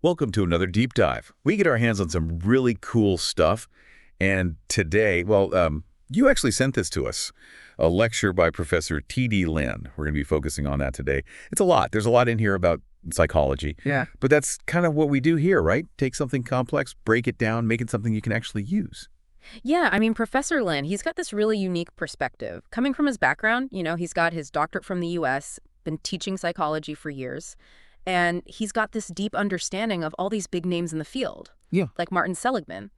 Welcome to another deep dive. We get our hands on some really cool stuff. And today, you actually sent this to us, a lecture by Professor T.D. Lin. We're going to be focusing on that today. It's a lot. There's a lot in here about psychology. Yeah. But that's kind of what we do here, right? Take something complex, break it down, make it something you can actually use. Yeah, I mean, Professor Lin, he's got this really unique perspective. Coming from his background, he's got his doctorate from the U.S., been teaching psychology for years, and he's got this deep understanding of all these big names in the field, Yeah. like Martin Seligman.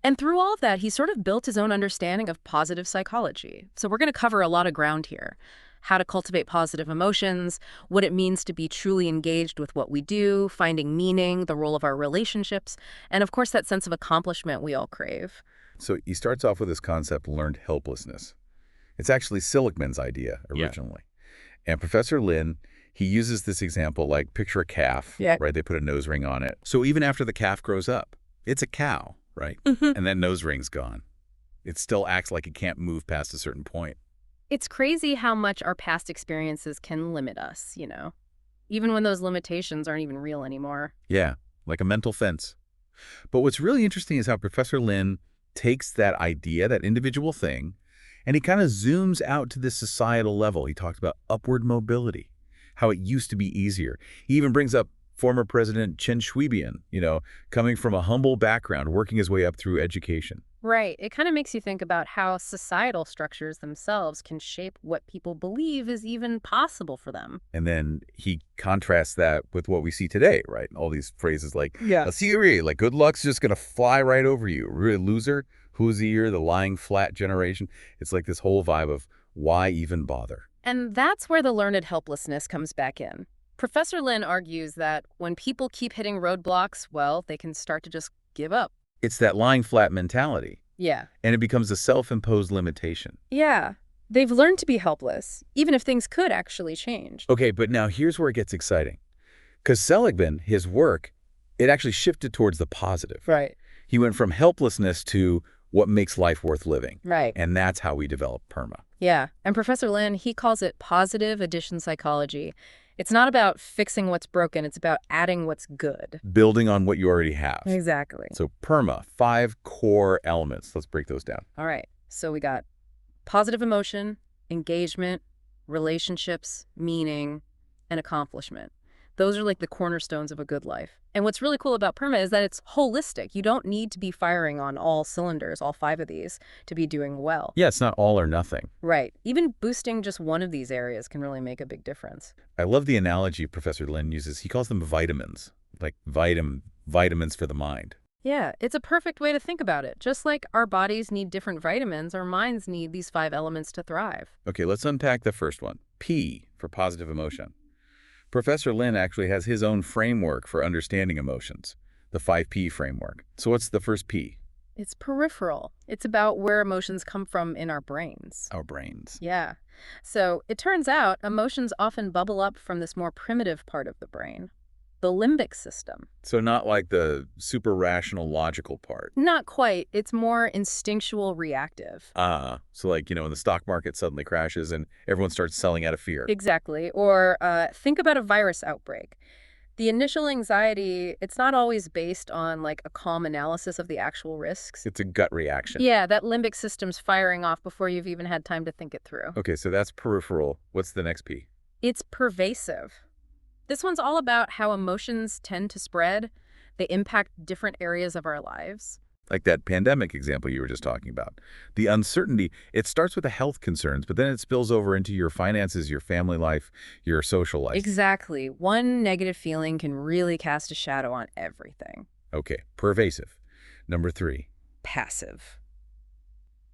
And through all of that, he sort of built his own understanding of positive psychology. So we're going to cover a lot of ground here. How to cultivate positive emotions, what it means to be truly engaged with what we do, finding meaning, the role of our relationships, and of course that sense of accomplishment we all crave. So he starts off with this concept, learned helplessness. It's actually Seligman's idea originally. And Professor Lin, he uses this example like picture a calf, right? They put a nose ring on it. So even after the calf grows up, it's a cow, right? And that nose ring's gone. It still acts like it can't move past a certain point. It's crazy how much our past experiences can limit us, even when those limitations aren't even real anymore. Yeah, like a mental fence. But what's really interesting is how Professor Lin takes that idea, that individual thing, and he kind of zooms out to this societal level. He talks about upward mobility, how it used to be easier. He even brings up former President Chen Shui-bian, coming from a humble background, working his way up through education. Right. It kind of makes you think about how societal structures themselves can shape what people believe is even possible for them. And then he contrasts that with what we see today, right? All these phrases like, a theory, like good luck's just going to fly right over you. Really loser, who's ear, the lying flat generation. It's like this whole vibe of why even bother? And that's where the learned helplessness comes back in. Professor Lin argues that when people keep hitting roadblocks, well, they can start to just give up. It's that lying flat mentality. Yeah. And it becomes a self-imposed limitation. Yeah. They've learned to be helpless, even if things could actually change. Okay, but now here's where it gets exciting. Because Seligman, his work, it actually shifted towards the positive. Right. He went from helplessness to what makes life worth living. Right. And that's how we develop PERMA. Yeah. And Professor Lin, he calls it positive addition psychology. It's not about fixing what's broken. It's about adding what's good. Building on what you already have. Exactly. So PERMA, 5 core elements. Let's break those down. All right. So we got positive emotion, engagement, relationships, meaning, and accomplishment. Those are like the cornerstones of a good life. And what's really cool about PERMA is that it's holistic. You don't need to be firing on all cylinders, all 5 of these, to be doing well. Yeah, it's not all or nothing. Right. Even boosting just one of these areas can really make a big difference. I love the analogy Professor Lin uses. He calls them vitamins, like vitamins for the mind. Yeah, it's a perfect way to think about it. Just like our bodies need different vitamins, our minds need these 5 elements to thrive. Okay, let's unpack the first one. P for positive emotion. Professor Lin actually has his own framework for understanding emotions, the 5P framework. So what's the first P? It's peripheral. It's about where emotions come from in our brains. Our brains. Yeah. So it turns out emotions often bubble up from this more primitive part of the brain, the limbic system. So not like the super rational, logical part. Not quite. It's more instinctual, reactive. So like, when the stock market suddenly crashes and everyone starts selling out of fear. Exactly. Or think about a virus outbreak. The initial anxiety, it's not always based on like a calm analysis of the actual risks. It's a gut reaction. Yeah, that limbic system's firing off before you've even had time to think it through. Okay, so that's peripheral. What's the next P? It's pervasive. This one's all about how emotions tend to spread. They impact different areas of our lives. Like that pandemic example you were just talking about. The uncertainty, it starts with the health concerns, but then it spills over into your finances, your family life, your social life. Exactly. One negative feeling can really cast a shadow on everything. Okay, pervasive. Number 3. Passive.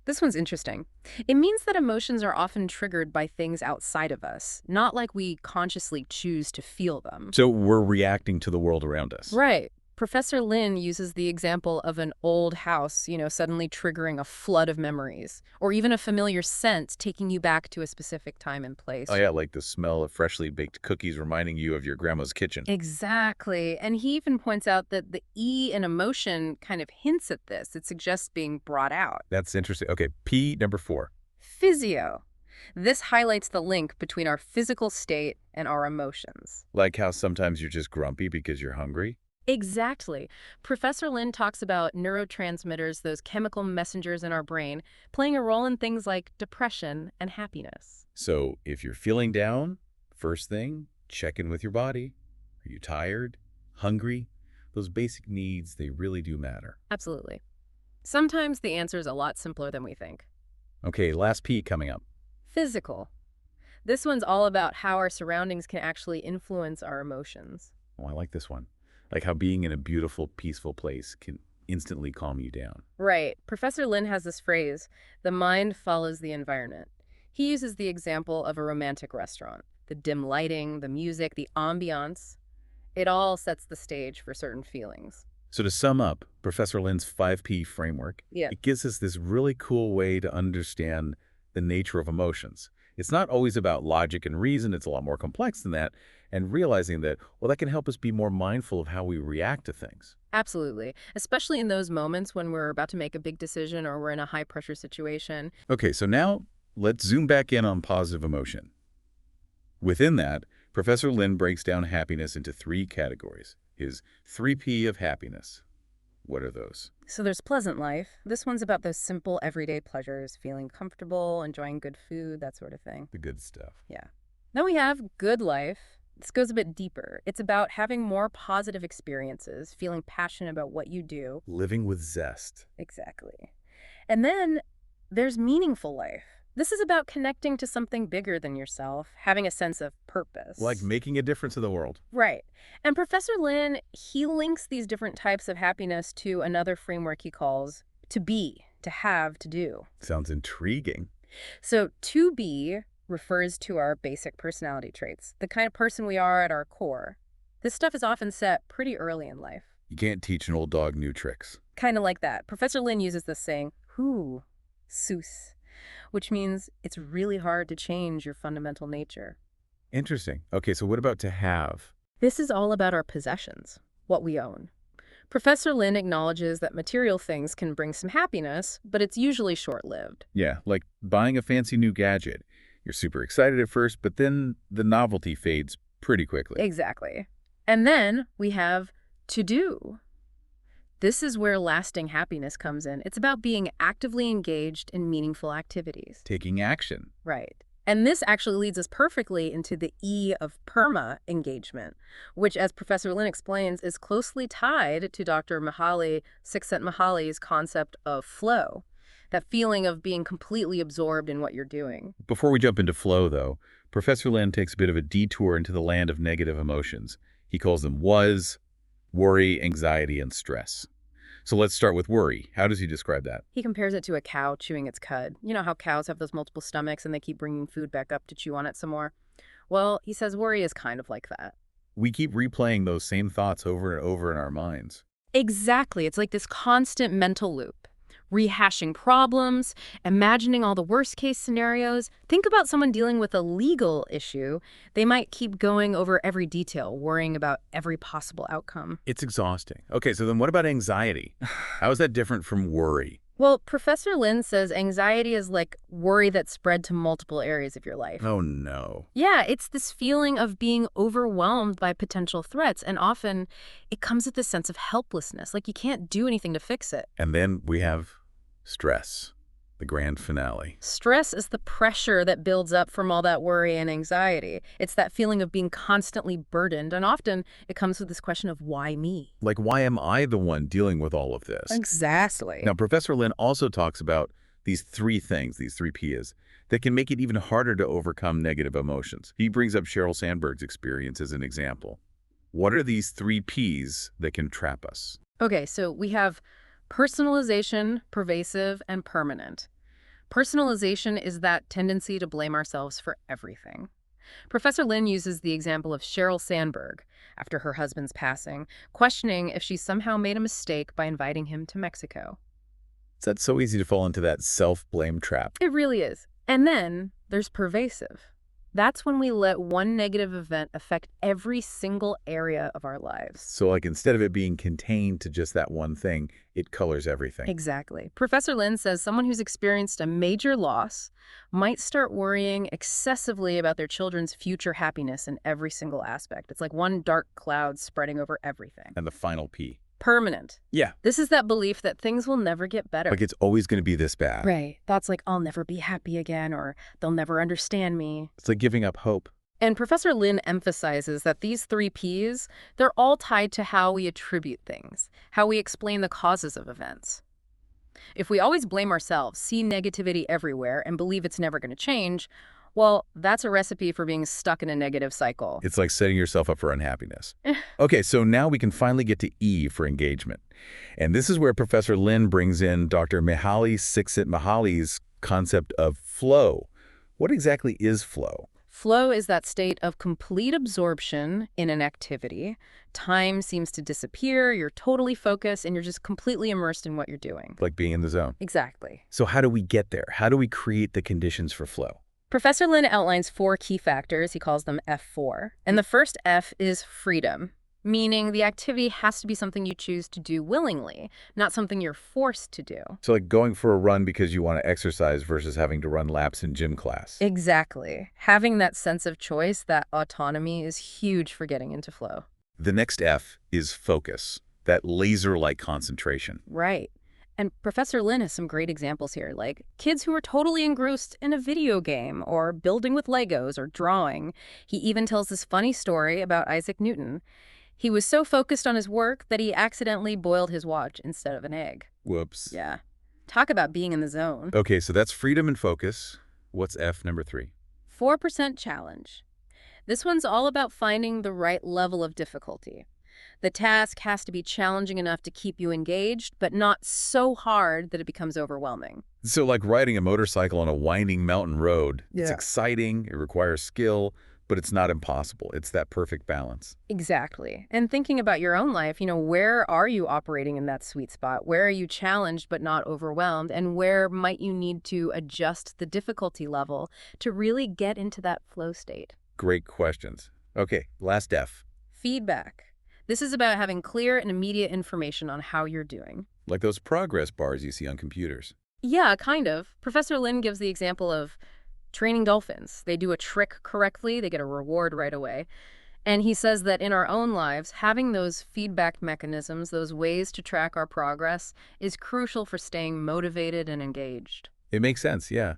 This one's interesting. It means that emotions are often triggered by things outside of us, not like we consciously choose to feel them. So we're reacting to the world around us. Right. Professor Lin uses the example of an old house, suddenly triggering a flood of memories, or even a familiar scent taking you back to a specific time and place. Oh yeah, like the smell of freshly baked cookies reminding you of your grandma's kitchen. Exactly. And he even points out that the E in emotion kind of hints at this. It suggests being brought out. That's interesting. Okay, P, number 4. Physio. This highlights the link between our physical state and our emotions. Like how sometimes you're just grumpy because you're hungry. Exactly. Professor Lin talks about neurotransmitters, those chemical messengers in our brain, playing a role in things like depression and happiness. So if you're feeling down, first thing, check in with your body. Are you tired? Hungry? Those basic needs, they really do matter. Absolutely. Sometimes the answer is a lot simpler than we think. Okay, last P coming up. Physical. This one's all about how our surroundings can actually influence our emotions. Oh, I like this one. Like how being in a beautiful, peaceful place can instantly calm you down. Right. Professor Lin has this phrase, the mind follows the environment. He uses the example of a romantic restaurant. The dim lighting, the music, the ambiance, it all sets the stage for certain feelings. So to sum up, Professor Lin's 5P framework, Yeah. it gives us this really cool way to understand the nature of emotions. It's not always about logic and reason, it's a lot more complex than that, and realizing that, well, that can help us be more mindful of how we react to things. Absolutely. Especially in those moments when we're about to make a big decision or we're in a high-pressure situation. Okay, so now let's zoom back in on positive emotion. Within that, Professor Lin breaks down happiness into 3 categories. His 3P of happiness. What are those? So there's pleasant life. This one's about those simple everyday pleasures, feeling comfortable, enjoying good food, that sort of thing. The good stuff. Yeah. Then we have good life. This goes a bit deeper. It's about having more positive experiences, feeling passionate about what you do. Living with zest. Exactly. And then there's meaningful life. This is about connecting to something bigger than yourself, having a sense of purpose. Like making a difference in the world. Right. And Professor Lin, he links these different types of happiness to another framework he calls to be, to have, to do. Sounds intriguing. So to be refers to our basic personality traits, the kind of person we are at our core. This stuff is often set pretty early in life. You can't teach an old dog new tricks. Kind of like that. Professor Lin uses this saying, "Who, sus," which means it's really hard to change your fundamental nature. Interesting. Okay, so what about to have? This is all about our possessions, what we own. Professor Lin acknowledges that material things can bring some happiness, but it's usually short-lived. Yeah, like buying a fancy new gadget. You're super excited at first, but then the novelty fades pretty quickly. Exactly. And then we have to do. This is where lasting happiness comes in. It's about being actively engaged in meaningful activities. Taking action. Right. And this actually leads us perfectly into the E of Perma, engagement, which, as Professor Lin explains, is closely tied to Dr. Csikszentmihalyi's concept of flow, that feeling of being completely absorbed in what you're doing. Before we jump into flow, though, Professor Lin takes a bit of a detour into the land of negative emotions. He calls them was, worry, anxiety, and stress. So let's start with worry. How does he describe that? He compares it to a cow chewing its cud. You know how cows have those multiple stomachs and they keep bringing food back up to chew on it some more? Well, he says worry is kind of like that. We keep replaying those same thoughts over and over in our minds. Exactly. It's like this constant mental loop. Rehashing problems, imagining all the worst-case scenarios. Think about someone dealing with a legal issue. They might keep going over every detail, worrying about every possible outcome. It's exhausting. Okay, so then what about anxiety? How is that different from worry? Well, Professor Lin says anxiety is like worry that's spread to multiple areas of your life. Oh, no. Yeah, it's this feeling of being overwhelmed by potential threats, and often it comes with this sense of helplessness, like you can't do anything to fix it. And then we have stress, the grand finale. Stress is the pressure that builds up from all that worry and anxiety. It's that feeling of being constantly burdened, and often it comes with this question of why me? Like, why am I the one dealing with all of this? Exactly. Now, Professor Lin also talks about these 3 things, these 3 P's, that can make it even harder to overcome negative emotions. He brings up Sheryl Sandberg's experience as an example. What are these 3 P's that can trap us? Okay, so we have personalization, pervasive, and permanent. Personalization is that tendency to blame ourselves for everything. Professor Lin uses the example of Sheryl Sandberg, after her husband's passing, questioning if she somehow made a mistake by inviting him to Mexico. It's so easy to fall into that self-blame trap. It really is. And then there's pervasive. That's when we let one negative event affect every single area of our lives. So like instead of it being contained to just that one thing, it colors everything. Exactly. Professor Lin says someone who's experienced a major loss might start worrying excessively about their children's future happiness in every single aspect. It's like one dark cloud spreading over everything. And the final P. Permanent. Yeah. This is that belief that things will never get better. Like it's always going to be this bad. Right. Thoughts like, I'll never be happy again, or they'll never understand me. It's like giving up hope. And Professor Lin emphasizes that these 3 Ps, they're all tied to how we attribute things, how we explain the causes of events. If we always blame ourselves, see negativity everywhere, and believe it's never going to change, well, that's a recipe for being stuck in a negative cycle. It's like setting yourself up for unhappiness. Okay, so now we can finally get to E for engagement. And this is where Professor Lin brings in Dr. Mihaly Csikszentmihalyi's concept of flow. What exactly is flow? Flow is that state of complete absorption in an activity. Time seems to disappear, you're totally focused, and you're just completely immersed in what you're doing. Like being in the zone. Exactly. So how do we get there? How do we create the conditions for flow? Professor Lin outlines 4 key factors. He calls them F4. And the first F is freedom, meaning the activity has to be something you choose to do willingly, not something you're forced to do. So like going for a run because you want to exercise versus having to run laps in gym class. Exactly. Having that sense of choice, that autonomy, is huge for getting into flow. The next F is focus, that laser-like concentration. Right. And Professor Lin has some great examples here, like kids who are totally engrossed in a video game or building with Legos or drawing. He even tells this funny story about Isaac Newton. He was so focused on his work that he accidentally boiled his watch instead of an egg. Whoops. Yeah. Talk about being in the zone. Okay, so that's freedom and focus. What's F number 3? 4% challenge. This one's all about finding the right level of difficulty. The task has to be challenging enough to keep you engaged, but not so hard that it becomes overwhelming. So like riding a motorcycle on a winding mountain road. It's Yeah. exciting, it requires skill, but it's not impossible. It's that perfect balance. Exactly. And thinking about your own life, where are you operating in that sweet spot? Where are you challenged but not overwhelmed? And where might you need to adjust the difficulty level to really get into that flow state? Great questions. Okay, last F. Feedback. This is about having clear and immediate information on how you're doing. Like those progress bars you see on computers. Yeah, kind of. Professor Lin gives the example of training dolphins. They do a trick correctly, they get a reward right away. And he says that in our own lives, having those feedback mechanisms, those ways to track our progress, is crucial for staying motivated and engaged. It makes sense, yeah.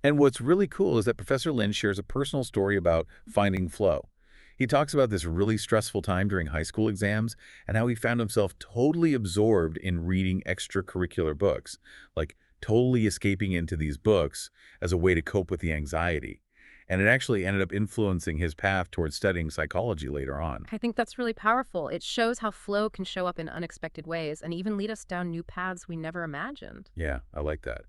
And what's really cool is that Professor Lin shares a personal story about finding flow. He talks about this really stressful time during high school exams and how he found himself totally absorbed in reading extracurricular books, like totally escaping into these books as a way to cope with the anxiety. And it actually ended up influencing his path towards studying psychology later on. I think that's really powerful. It shows how flow can show up in unexpected ways and even lead us down new paths we never imagined. Yeah, I like that.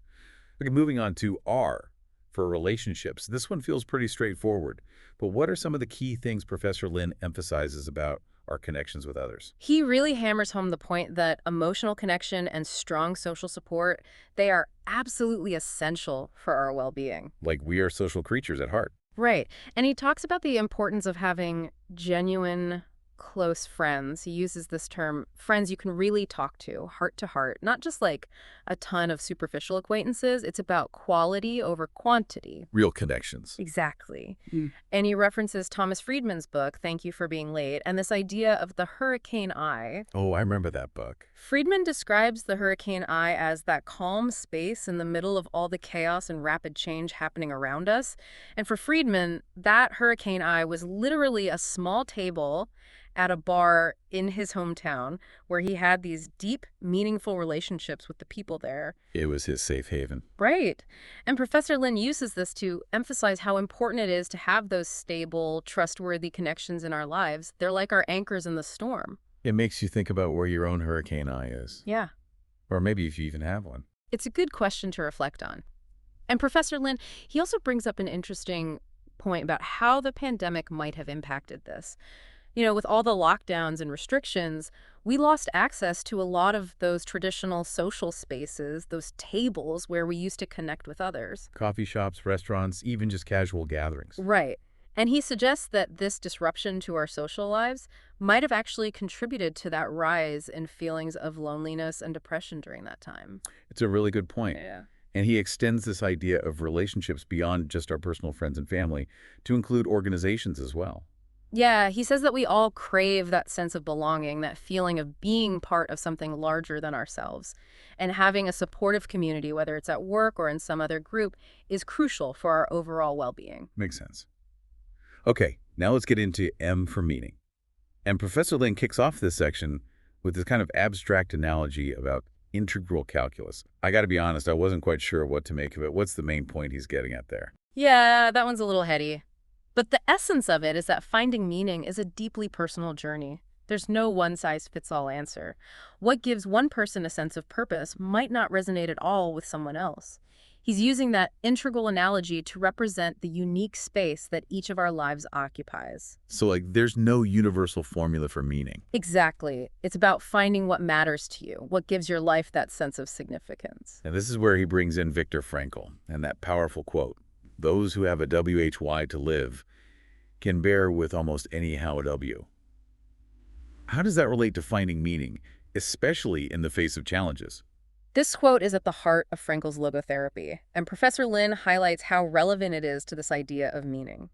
Okay, moving on to R for relationships. This one feels pretty straightforward, but what are some of the key things Professor Lin emphasizes about our connections with others? He really hammers home the point that emotional connection and strong social support, they are absolutely essential for our well-being. Like we are social creatures at heart. Right. And he talks about the importance of having genuine, close friends. He uses this term, friends you can really talk to heart, not just like a ton of superficial acquaintances. It's about quality over quantity. Real connections. Exactly. And he references Thomas Friedman's book, Thank You for Being Late, and this idea of the hurricane eye. Oh, I remember that book. Friedman describes the hurricane eye as that calm space in the middle of all the chaos and rapid change happening around us. And for Friedman, that hurricane eye was literally a small table at a bar in his hometown where he had these deep, meaningful relationships with the people there. It was his safe haven. Right. And Professor Lin uses this to emphasize how important it is to have those stable, trustworthy connections in our lives. They're like our anchors in the storm. It makes you think about where your own hurricane eye is. Yeah. Or maybe if you even have one. It's a good question to reflect on. And Professor Lin, he also brings up an interesting point about how the pandemic might have impacted this. With all the lockdowns and restrictions, we lost access to a lot of those traditional social spaces, those tables where we used to connect with others. Coffee shops, restaurants, even just casual gatherings. Right. And he suggests that this disruption to our social lives might have actually contributed to that rise in feelings of loneliness and depression during that time. It's a really good point. Yeah. And he extends this idea of relationships beyond just our personal friends and family to include organizations as well. Yeah, he says that we all crave that sense of belonging, that feeling of being part of something larger than ourselves. And having a supportive community, whether it's at work or in some other group, is crucial for our overall well-being. Makes sense. Okay, now let's get into M for meaning. And Professor Lin kicks off this section with this kind of abstract analogy about integral calculus. I got to be honest, I wasn't quite sure what to make of it. What's the main point he's getting at there? Yeah, that one's a little heady. But the essence of it is that finding meaning is a deeply personal journey. There's no one-size-fits-all answer. What gives one person a sense of purpose might not resonate at all with someone else. He's using that integral analogy to represent the unique space that each of our lives occupies. So, like, there's no universal formula for meaning. Exactly. It's about finding what matters to you, what gives your life that sense of significance. And this is where he brings in Viktor Frankl and that powerful quote, "Those who have a WHY to live can bear with almost any how a W." How does that relate to finding meaning, especially in the face of challenges? This quote is at the heart of Frankl's logotherapy, and Professor Lin highlights how relevant it is to this idea of meaning.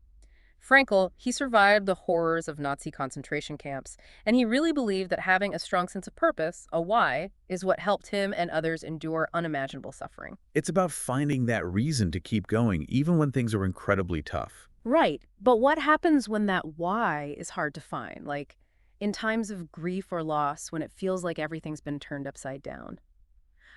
Frankl, he survived the horrors of Nazi concentration camps, and he really believed that having a strong sense of purpose, a why, is what helped him and others endure unimaginable suffering. It's about finding that reason to keep going, even when things are incredibly tough. Right, but what happens when that why is hard to find, like in times of grief or loss when it feels like everything's been turned upside down?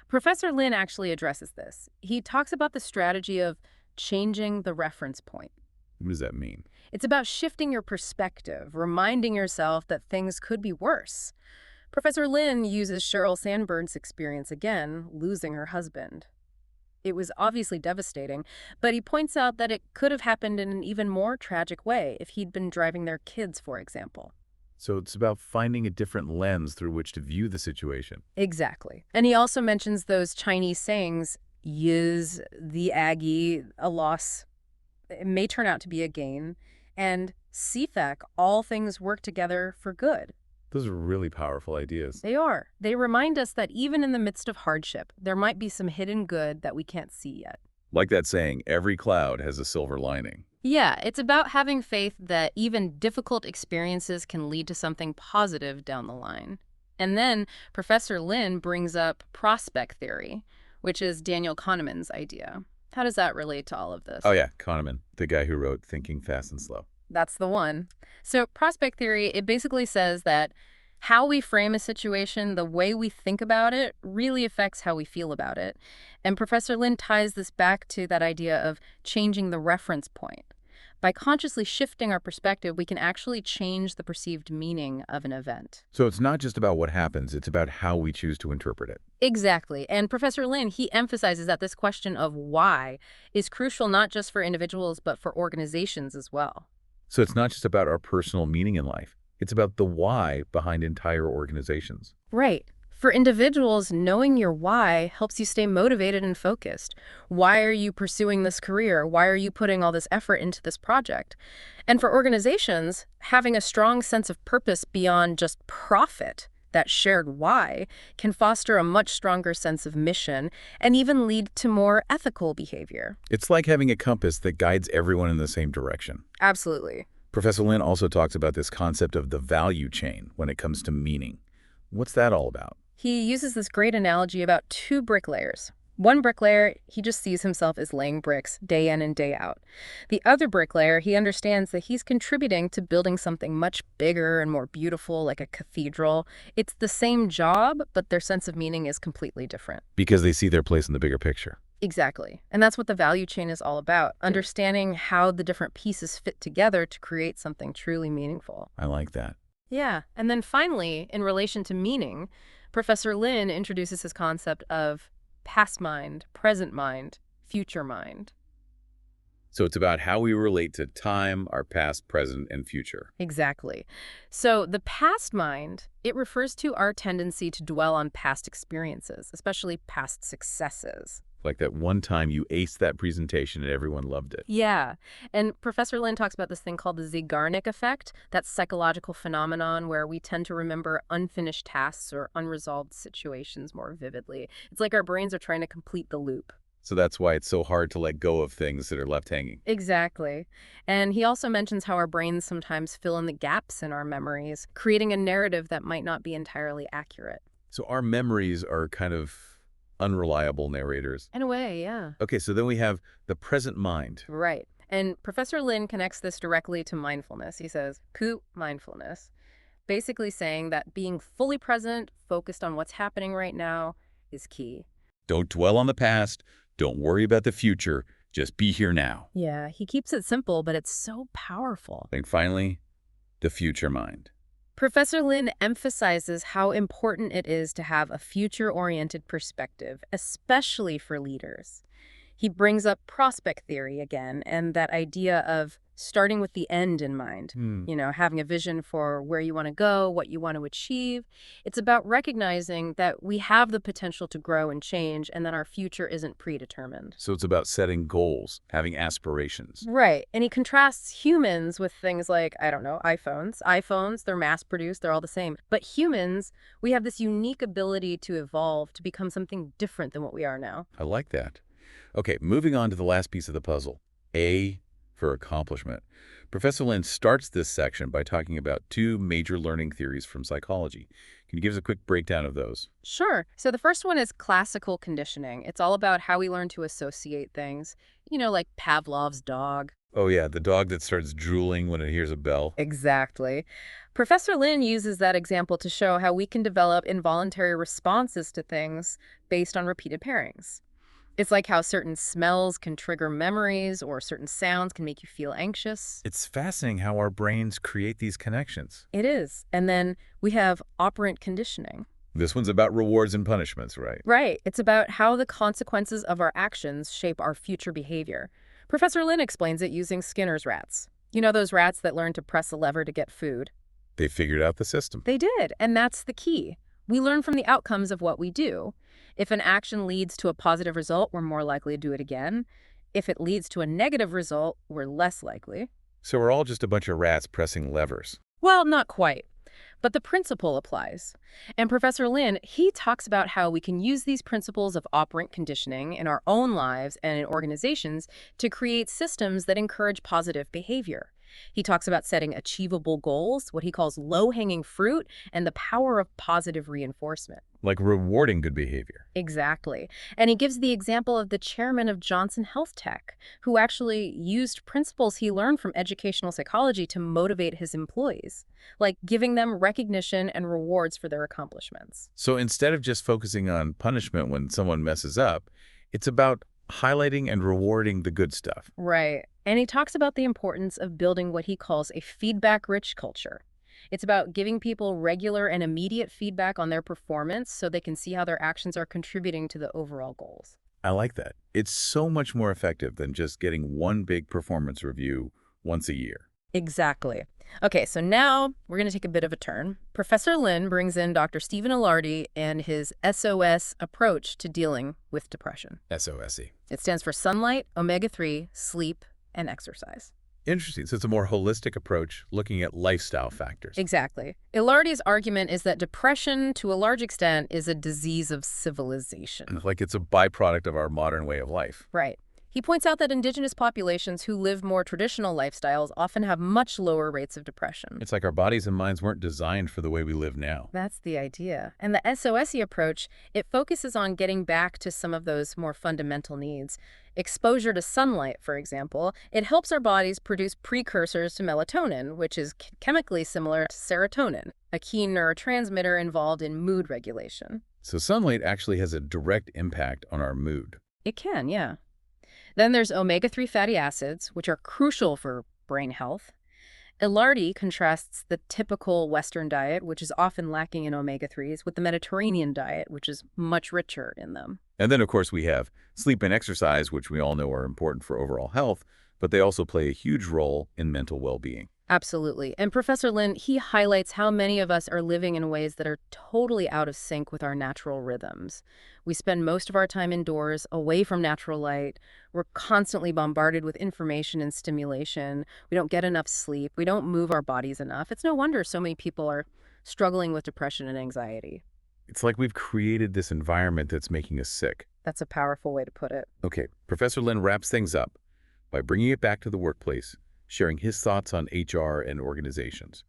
Professor Lin actually addresses this. He talks about the strategy of changing the reference point. What does that mean? It's about shifting your perspective, reminding yourself that things could be worse. Professor Lin uses Sheryl Sandberg's experience again, losing her husband. It was obviously devastating, but he points out that it could have happened in an even more tragic way if he'd been driving their kids, for example. So it's about finding a different lens through which to view the situation. Exactly. And he also mentions those Chinese sayings, yiz, the Aggie, a loss, it may turn out to be a gain, and CFAC, all things work together for good. Those are really powerful ideas. They are. They remind us that even in the midst of hardship, there might be some hidden good that we can't see yet. Like that saying, every cloud has a silver lining. Yeah, it's about having faith that even difficult experiences can lead to something positive down the line. And then Professor Lin brings up prospect theory, which is Daniel Kahneman's idea. How does that relate to all of this? Oh yeah, Kahneman, the guy who wrote Thinking Fast and Slow. That's the one. So prospect theory, it basically says that how we frame a situation, the way we think about it, really affects how we feel about it. And Professor Lin ties this back to that idea of changing the reference point. By consciously shifting our perspective, we can actually change the perceived meaning of an event. So it's not just about what happens, it's about how we choose to interpret it. Exactly. And Professor Lin, he emphasizes that this question of why is crucial not just for individuals, but for organizations as well. So it's not just about our personal meaning in life. It's about the why behind entire organizations. Right. For individuals, knowing your why helps you stay motivated and focused. Why are you pursuing this career? Why are you putting all this effort into this project? And for organizations, having a strong sense of purpose beyond just profit, that shared why, can foster a much stronger sense of mission and even lead to more ethical behavior. It's like having a compass that guides everyone in the same direction. Absolutely. Professor Lin also talks about this concept of the value chain when it comes to meaning. What's that all about? He uses this great analogy about two bricklayers. One bricklayer, he just sees himself as laying bricks day in and day out. The other bricklayer, he understands that he's contributing to building something much bigger and more beautiful, like a cathedral. It's the same job, but their sense of meaning is completely different. Because they see their place in the bigger picture. Exactly. And that's what the value chain is all about, understanding how the different pieces fit together to create something truly meaningful. I like that. Yeah. And then finally, in relation to meaning, Professor Lin introduces his concept of past mind, present mind, future mind. So it's about how we relate to time, our past, present, and future. Exactly. So the past mind, it refers to our tendency to dwell on past experiences, especially past successes. Like that one time you aced that presentation and everyone loved it. Yeah. And Professor Lin talks about this thing called the Zeigarnik effect, that psychological phenomenon where we tend to remember unfinished tasks or unresolved situations more vividly. It's like our brains are trying to complete the loop. So that's why it's so hard to let go of things that are left hanging. Exactly. And he also mentions how our brains sometimes fill in the gaps in our memories, creating a narrative that might not be entirely accurate. So our memories are kind of unreliable narrators. In a way, yeah. Okay, so then we have the present mind. Right. And Professor Lin connects this directly to mindfulness. He says, "Ku mindfulness," basically saying that being fully present, focused on what's happening right now, is key. Don't dwell on the past. Don't worry about the future. Just be here now. Yeah, he keeps it simple, but it's so powerful. And finally, the future mind. Professor Lin emphasizes how important it is to have a future-oriented perspective, especially for leaders. He brings up prospect theory again and that idea of starting with the end in mind, having a vision for where you want to go, what you want to achieve. It's about recognizing that we have the potential to grow and change and that our future isn't predetermined. So it's about setting goals, having aspirations. Right. And he contrasts humans with things like, I don't know, iPhones. iPhones, they're mass-produced, they're all the same. But humans, we have this unique ability to evolve, to become something different than what we are now. I like that. Okay, moving on to the last piece of the puzzle, A for accomplishment. Professor Lin starts this section by talking about two major learning theories from psychology. Can you give us a quick breakdown of those? Sure. So the first one is classical conditioning. It's all about how we learn to associate things, like Pavlov's dog. Oh yeah, the dog that starts drooling when it hears a bell. Exactly. Professor Lin uses that example to show how we can develop involuntary responses to things based on repeated pairings. It's like how certain smells can trigger memories or certain sounds can make you feel anxious. It's fascinating how our brains create these connections. It is. And then we have operant conditioning. This one's about rewards and punishments, right? Right. It's about how the consequences of our actions shape our future behavior. Professor Lin explains it using Skinner's rats. You know those rats that learn to press a lever to get food? They figured out the system. They did, and that's the key. We learn from the outcomes of what we do. If an action leads to a positive result, we're more likely to do it again. If it leads to a negative result, we're less likely. So we're all just a bunch of rats pressing levers. Well, not quite. But the principle applies. And Professor Lin, he talks about how we can use these principles of operant conditioning in our own lives and in organizations to create systems that encourage positive behavior. He talks about setting achievable goals, what he calls low-hanging fruit, and the power of positive reinforcement. Like rewarding good behavior. Exactly. And he gives the example of the chairman of Johnson Health Tech, who actually used principles he learned from educational psychology to motivate his employees, like giving them recognition and rewards for their accomplishments. So instead of just focusing on punishment when someone messes up, it's about highlighting and rewarding the good stuff. Right. And he talks about the importance of building what he calls a feedback-rich culture. It's about giving people regular and immediate feedback on their performance so they can see how their actions are contributing to the overall goals. I like that. It's so much more effective than just getting one big performance review once a year. Exactly. Okay, so now we're going to take a bit of a turn. Professor Lin brings in Dr. Stephen Ilardi and his SOS approach to dealing with depression. SOSE. It stands for sunlight, omega-3, sleep, and exercise. Interesting. So it's a more holistic approach looking at lifestyle factors. Exactly. Ilardi's argument is that depression, to a large extent, is a disease of civilization. Like it's a byproduct of our modern way of life. Right. He points out that indigenous populations who live more traditional lifestyles often have much lower rates of depression. It's like our bodies and minds weren't designed for the way we live now. That's the idea. And the SOSE approach, it focuses on getting back to some of those more fundamental needs. Exposure to sunlight, for example, it helps our bodies produce precursors to melatonin, which is chemically similar to serotonin, a key neurotransmitter involved in mood regulation. So sunlight actually has a direct impact on our mood. It can, yeah. Then there's omega-3 fatty acids, which are crucial for brain health. Ilardi contrasts the typical Western diet, which is often lacking in omega-3s, with the Mediterranean diet, which is much richer in them. And then, of course, we have sleep and exercise, which we all know are important for overall health, but they also play a huge role in mental well-being. Absolutely. And Professor Lin, he highlights how many of us are living in ways that are totally out of sync with our natural rhythms. We spend most of our time indoors, away from natural light. We're constantly bombarded with information and stimulation. We don't get enough sleep. We don't move our bodies enough. It's no wonder so many people are struggling with depression and anxiety. It's like we've created this environment that's making us sick. That's a powerful way to put it. Okay, Professor Lin wraps things up by bringing it back to the workplace, sharing his thoughts on HR and organizations.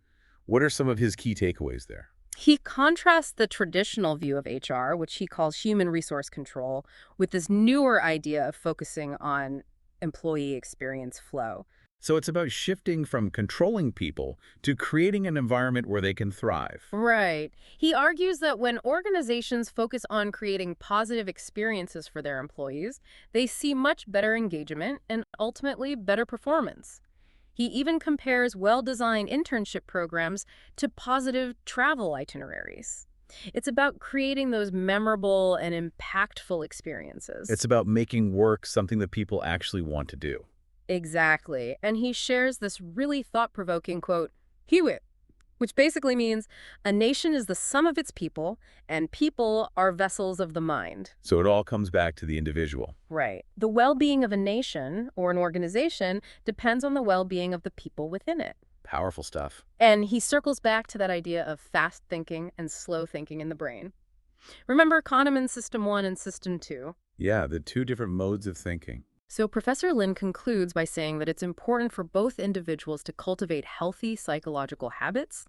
What are some of his key takeaways there? He contrasts the traditional view of HR, which he calls human resource control, with this newer idea of focusing on employee experience flow. So it's about shifting from controlling people to creating an environment where they can thrive. Right. He argues that when organizations focus on creating positive experiences for their employees, they see much better engagement and ultimately better performance. He even compares well-designed internship programs to positive travel itineraries. It's about creating those memorable and impactful experiences. It's about making work something that people actually want to do. Exactly. And he shares this really thought-provoking quote, Hewitt, which basically means a nation is the sum of its people, and people are vessels of the mind. So it all comes back to the individual. Right. The well-being of a nation or an organization depends on the well-being of the people within it. Powerful stuff. And he circles back to that idea of fast thinking and slow thinking in the brain. Remember Kahneman's System 1 and System 2? Yeah, the two different modes of thinking. So Professor Lin concludes by saying that it's important for both individuals to cultivate healthy psychological habits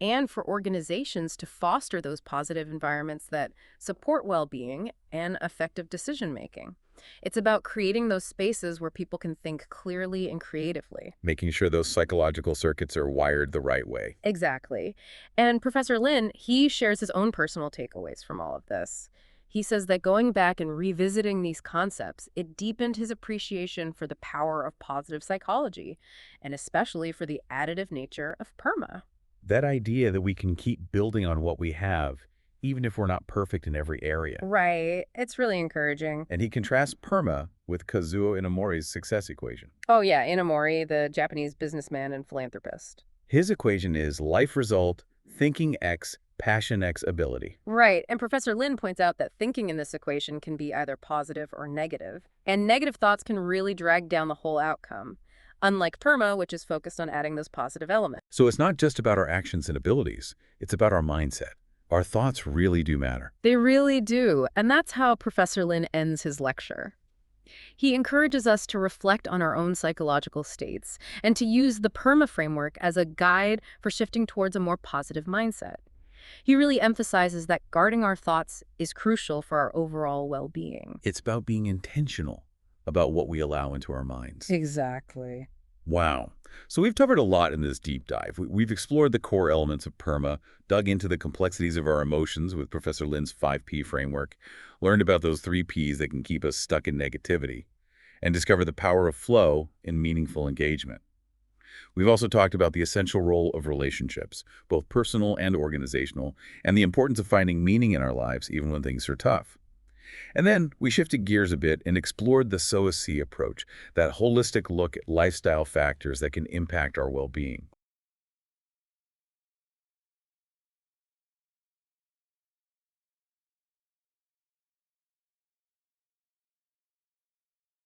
and for organizations to foster those positive environments that support well-being and effective decision-making. It's about creating those spaces where people can think clearly and creatively. Making sure those psychological circuits are wired the right way. Exactly. And Professor Lin, he shares his own personal takeaways from all of this. He says that going back and revisiting these concepts, it deepened his appreciation for the power of positive psychology, and especially for the additive nature of PERMA. That idea that we can keep building on what we have, even if we're not perfect in every area. Right. It's really encouraging. And he contrasts PERMA with Kazuo Inamori's success equation. Oh, yeah, Inamori, the Japanese businessman and philanthropist. His equation is life result, thinking X, passion X ability. Right, and Professor Lin points out that thinking in this equation can be either positive or negative, and negative thoughts can really drag down the whole outcome, unlike PERMA, which is focused on adding those positive elements. So it's not just about our actions and abilities, it's about our mindset. Our thoughts really do matter. They really do, and that's how Professor Lin ends his lecture. He encourages us to reflect on our own psychological states and to use the PERMA framework as a guide for shifting towards a more positive mindset. He really emphasizes that guarding our thoughts is crucial for our overall well-being. It's about being intentional about what we allow into our minds. Exactly. Wow. So we've covered a lot in this deep dive. We've explored the core elements of PERMA, dug into the complexities of our emotions with Professor Lin's 5P framework, learned about those 3 Ps that can keep us stuck in negativity, and discovered the power of flow in meaningful engagement. We've also talked about the essential role of relationships, both personal and organizational, and the importance of finding meaning in our lives even when things are tough. And then we shifted gears a bit and explored the SOAC approach, that holistic look at lifestyle factors that can impact our well-being.